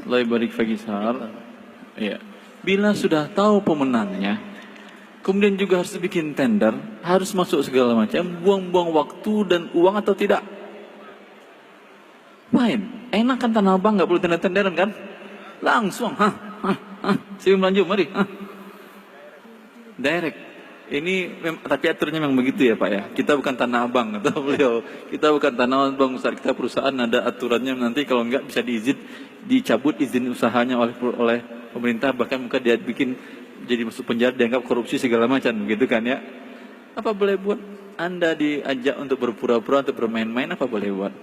Allah barik Fagisar. Ya. Bila sudah tahu pemenangnya, kemudian juga harus bikin tender, harus masuk segala macam, buang-buang waktu dan uang atau tidak? Fine. Enak kan Tanah Abang, nggak perlu tender-tenderan kan? Langsung, sebelum lanjut, mari. Direct. Ini tapi aturnya memang begitu ya Pak ya. Kita bukan Tanah Abang atau beliau. Kita bukan Tanah Abang, Ustaz. Kita perusahaan, ada aturannya, nanti kalau enggak bisa dicabut izin usahanya oleh pemerintah, bahkan mungkin dia bikin jadi masuk penjara, dianggap korupsi segala macam, begitu kan ya. Apa boleh buat? Anda diajak untuk berpura-pura, untuk bermain-main, apa boleh buat?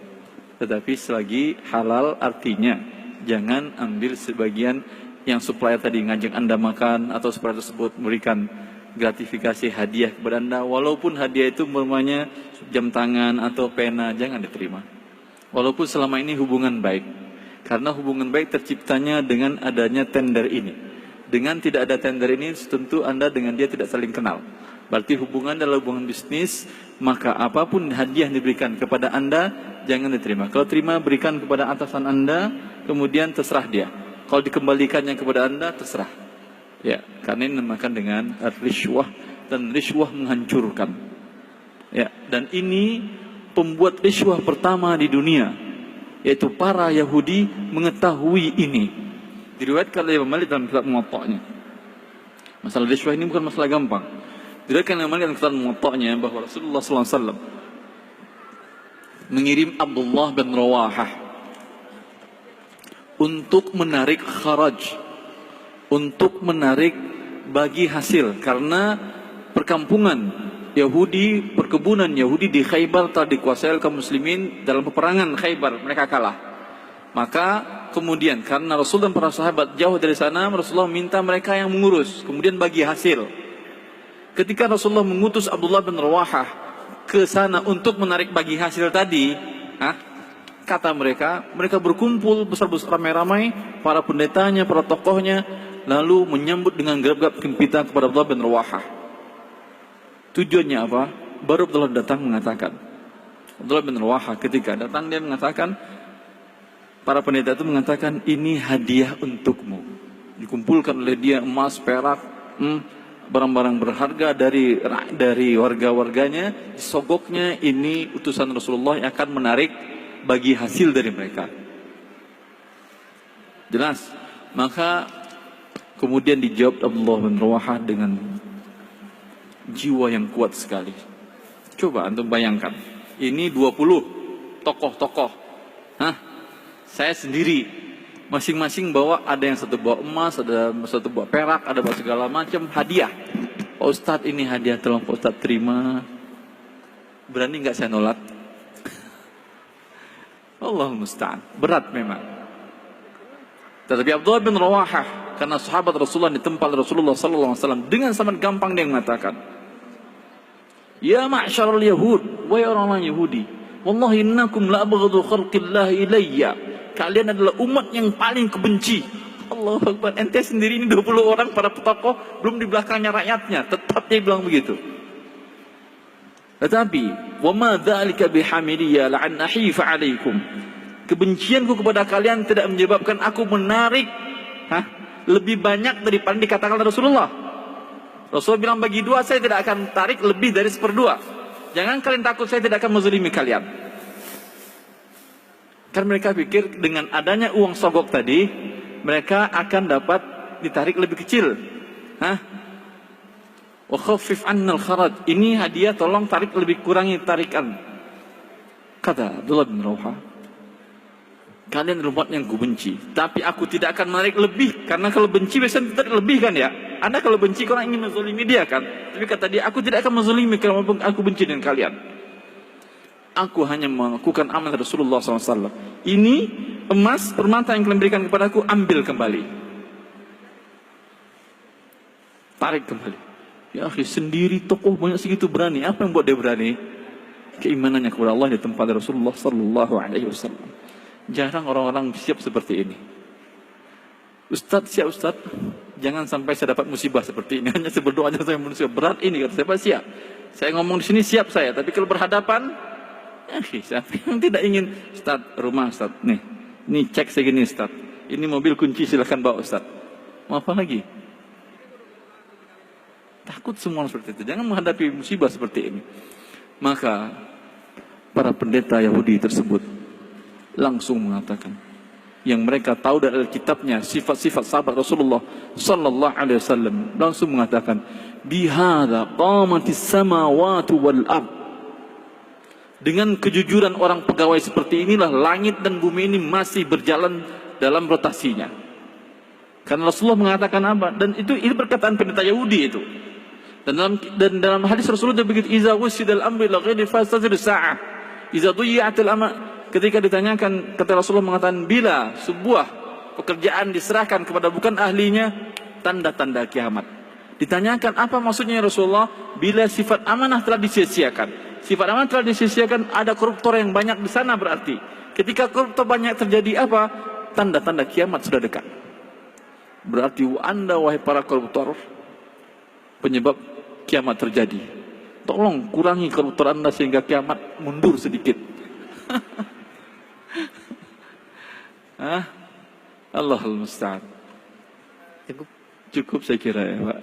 Tetapi selagi halal, artinya jangan ambil sebagian yang supplier tadi ngajak Anda makan, atau supplier tersebut memberikan gratifikasi hadiah kepada Anda, walaupun hadiah itu namanya jam tangan atau pena, jangan diterima. Walaupun selama ini hubungan baik, karena hubungan baik terciptanya dengan adanya tender ini. Dengan tidak ada tender ini, tentu Anda dengan dia tidak saling kenal. Berarti hubungan adalah hubungan bisnis, maka apapun hadiah yang diberikan kepada Anda, jangan diterima. Kalau terima, berikan kepada atasan Anda, kemudian terserah dia. Kalau dikembalikannya kepada Anda, terserah. Ya, karena ini dinamakan dengan riswah, dan riswah menghancurkan. Ya, dan ini pembuat riswah pertama di dunia, yaitu para Yahudi mengetahui ini. Diriwayatkan oleh Imam Malik dalam kitab Muwatta'nya. Masalah riswah ini bukan masalah gampang. Diriwayatkan oleh Imam Malik dalam kitab Muwatta'nya bahwa Rasulullah SAW mengirim Abdullah bin Rawahah untuk menarik kharaj, untuk menarik bagi hasil, karena perkampungan Yahudi, perkebunan Yahudi di Khaybar telah dikuasai kaum muslimin dalam peperangan Khaybar, mereka kalah. Maka kemudian karena Rasul dan para sahabat jauh dari sana, Rasulullah minta mereka yang mengurus, kemudian bagi hasil. Ketika Rasulullah mengutus Abdullah bin Rawahah ke sana untuk menarik bagi hasil tadi, kata mereka berkumpul besar-besar, ramai-ramai, para pendetanya, para tokohnya, lalu menyambut dengan gerab-gerab gembira kepada Abdullah bin Rawahah. Tujuannya apa? Baru Abdullah datang mengatakan, Abdullah bin Rawahah ketika datang dia mengatakan, para pendeta itu mengatakan, ini hadiah untukmu. Dikumpulkan oleh dia emas, perak, barang-barang berharga dari warga-warganya. Disogoknya, ini utusan Rasulullah yang akan menarik bagi hasil dari mereka. Jelas. Maka kemudian dijawab Abdullah bin Rawahah dengan jiwa yang kuat sekali. Coba antum bayangkan, ini 20 tokoh-tokoh, saya sendiri, masing-masing bawa, ada yang satu bawa emas, ada satu bawa perak, ada bawa segala macam hadiah. Pak Ustadz, ini hadiah, tolong Pak Ustadz terima. Berani nggak saya nolak? Allahul musta'an. Berat memang. Tetapi Abdullah bin Rawahah, karena sahabat Rasulullah, di tempat Rasulullah SAW, dengan sangat gampang dia mengatakan, ya ma'syarul Yahud, wahai orang-orang Yahudi, wallahi innakum la abghadu khalqillah ilayya, kalian adalah umat yang paling kebenci. Allahu Akbar. Ente sendiri ini 20 orang para tokoh, belum di belakangnya rakyatnya, tetap dia bilang begitu. Tetapi wa ma dzalika bihamidiyya la'an ahifa 'alaikum, kebencianku kepada kalian tidak menyebabkan aku menarik lebih banyak daripada dikatakan Rasulullah. Rasulullah bilang bagi dua, saya tidak akan tarik lebih dari 1/2. Jangan kalian takut, saya tidak akan menzalimi kalian. Kan mereka pikir dengan adanya uang sogok tadi, mereka akan dapat ditarik lebih kecil. Wa khaffif 'anna al-kharaj, ini hadiah, tolong tarik lebih, kurangi tarikan. Kata Abdullah bin Rawahah, kalian adalah umat yang ku benci, tapi aku tidak akan menarik lebih, karena kalau benci biasanya tarik lebih kan ya. Anda kalau benci, orang ingin menzalimi dia kan. Tapi kata dia, aku tidak akan menzalimi kalau aku benci dengan kalian. Aku hanya melakukan amal Rasulullah SAW. Ini emas, permata yang kalian berikan kepadaku, ambil kembali, tarik kembali. Ya akhi, sendiri tokoh banyak segitu berani. Apa yang buat dia berani? Keimanannya kepada Allah di tempat Rasulullah SAW. Jarang orang-orang siap seperti ini. Ustadz, siap Ustadz, jangan sampai saya dapat musibah seperti ini. Hanya saya berdoa aja, saya manusia berat ini, kata saya, siap. Saya ngomong di sini siap saya, tapi kalau berhadapan, siapa yang tidak ingin, Ustadz, rumah Ustadz, nih cek segini Ustadz, Ini mobil kunci, silahkan bawa Ustaz. Mau apa lagi? Takut semua seperti itu. Jangan menghadapi musibah seperti ini. Maka para pendeta Yahudi tersebut langsung mengatakan, yang mereka tahu dari Alkitabnya sifat-sifat sahabat Rasulullah sallallahu alaihi wasallam, langsung mengatakan, bihadza qamatis samawati wal ard. Dengan kejujuran orang pegawai seperti inilah langit dan bumi ini masih berjalan dalam rotasinya. Karena Rasulullah mengatakan apa? Dan itu perkataan pendeta Yahudi itu. Dan dalam hadis Rasulullah begitu, iza wusidal amri la ghairi fastazir sa'ah. Iza duyi'atil ama. Ketika ditanyakan, kata Rasulullah mengatakan, bila sebuah pekerjaan diserahkan kepada bukan ahlinya, tanda-tanda kiamat. Ditanyakan, apa maksudnya Rasulullah? Bila sifat amanah telah disia-siakan. Sifat amanah telah disia-siakan, ada koruptor yang banyak di sana berarti. Ketika koruptor banyak terjadi apa? Tanda-tanda kiamat sudah dekat. Berarti Anda wahai para koruptor, penyebab kiamat terjadi. Tolong kurangi koruptor Anda sehingga kiamat mundur sedikit. Allahul musta'an. Cukup saya kira ya Pak.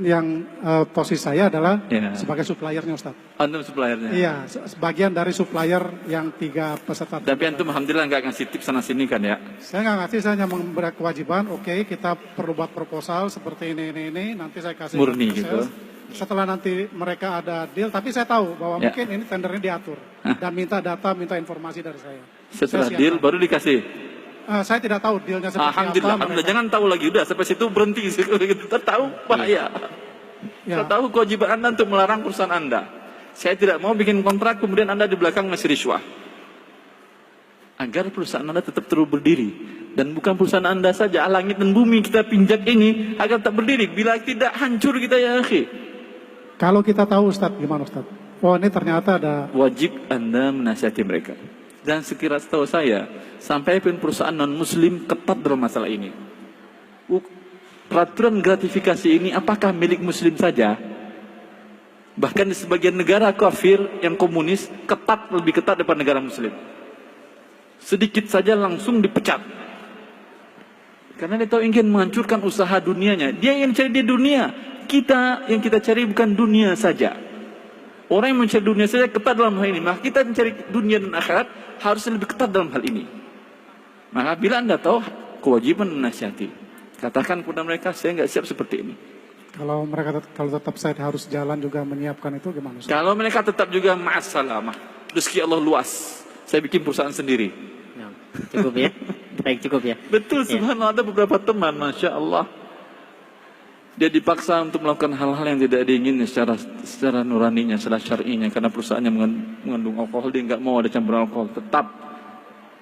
Yang posisi saya adalah sebagai suppliernya Ustaz. Anda suppliernya? Iya, sebagian dari supplier yang 3 peserta. Tapi antum alhamdulillah nggak ngasih tips sana sini kan ya? Saya nggak ngasih, saya hanya memberi kewajiban. Oke, kita perlu buat proposal seperti ini. Nanti saya kasih murni gitu. Setelah nanti mereka ada deal, tapi saya tahu bahwa mungkin ini tendernya diatur dan minta data, minta informasi dari saya. Setelah deal baru dikasih. Saya tidak tahu dealnya seperti Alhamdulillah, apa. Alhamdulillah. Jangan tahu lagi, udah sampai situ berhenti. Tahu bahaya. Saya tahu kewajiban Anda untuk melarang perusahaan Anda. Saya tidak mau bikin kontrak kemudian Anda di belakang ngasih riswah. Agar perusahaan Anda tetap terus berdiri. Dan bukan perusahaan Anda saja, langit dan bumi kita pinjak ini agar tetap berdiri. Bila tidak hancur kita ya akhi. Kalau kita tahu Ustaz, gimana Ustaz? Oh ini ternyata ada. Wajib Anda menasihati mereka. Dan sekira setahu saya, sampai pun perusahaan non-muslim ketat dalam masalah ini. Peraturan gratifikasi ini apakah milik muslim saja? Bahkan di sebagian negara kafir yang komunis, lebih ketat daripada negara muslim. Sedikit saja langsung dipecat. Karena dia tahu ingin menghancurkan usaha dunianya. Dia yang cari di dunia. Kita yang kita cari bukan dunia saja. Orang yang mencari dunia saja ketat dalam hal ini. Maka kita mencari dunia dan akhirat harus lebih ketat dalam hal ini. Maka bila Anda tahu, kewajiban menasihati. Katakan kepada mereka, saya nggak siap seperti ini. Kalau mereka kalau tetap saya harus jalan juga menyiapkan itu gimana? Ustaz? Kalau mereka tetap juga ma'assalamah. Rezeki Allah luas. Saya bikin perusahaan sendiri. Ya, cukup ya. Baik, cukup ya. Betul, subhanallah. Ada beberapa teman, Masya Allah. Dia dipaksa untuk melakukan hal-hal yang tidak diingini secara nuraninya, secara syar'inya. Karena perusahaannya mengandung alkohol, dia nggak mau ada campuran alkohol. Tetap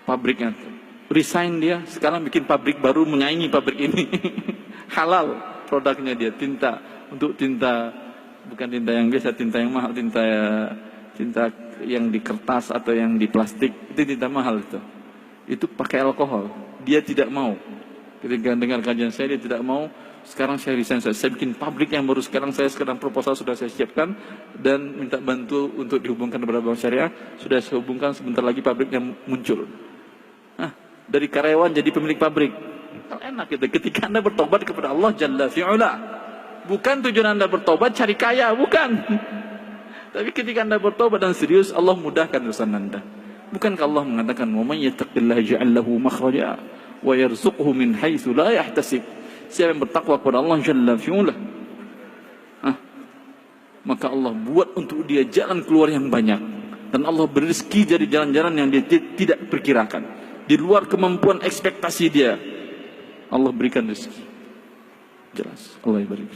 pabriknya. Resign dia, sekarang bikin pabrik baru menyaingi pabrik ini. Halal produknya dia, tinta. Untuk tinta, bukan tinta yang biasa, tinta yang mahal. Tinta yang di kertas atau yang di plastik. Itu tinta mahal itu. Itu pakai alkohol. Dia tidak mau. Ketika dengar kajian saya, dia tidak mau. Sekarang saya resign, saya bikin pabrik yang baru sekarang proposal sudah saya siapkan dan minta bantu untuk dihubungkan kepada Bank Syariah. Sudah saya hubungkan, sebentar lagi pabriknya muncul. Dari karyawan jadi pemilik pabrik. Enak gitu. Ketika Anda bertobat kepada Allah Jalla fi'ula. Bukan tujuan Anda bertobat cari kaya, bukan. Tapi ketika Anda bertobat dan serius, Allah mudahkan urusan Anda. Bukankah Allah mengatakan, "Wa may yattaqillaha yaj'al lahu makhraja wa yarzuqhu min haitsu la yahtasib." Siapa yang bertakwa kepada Allah Jalla fi'ula, maka Allah buat untuk dia jalan keluar yang banyak. Dan Allah beri rezeki dari jalan-jalan yang dia tidak perkirakan. Di luar kemampuan ekspektasi dia. Allah berikan rezeki. Jelas. Allah barik.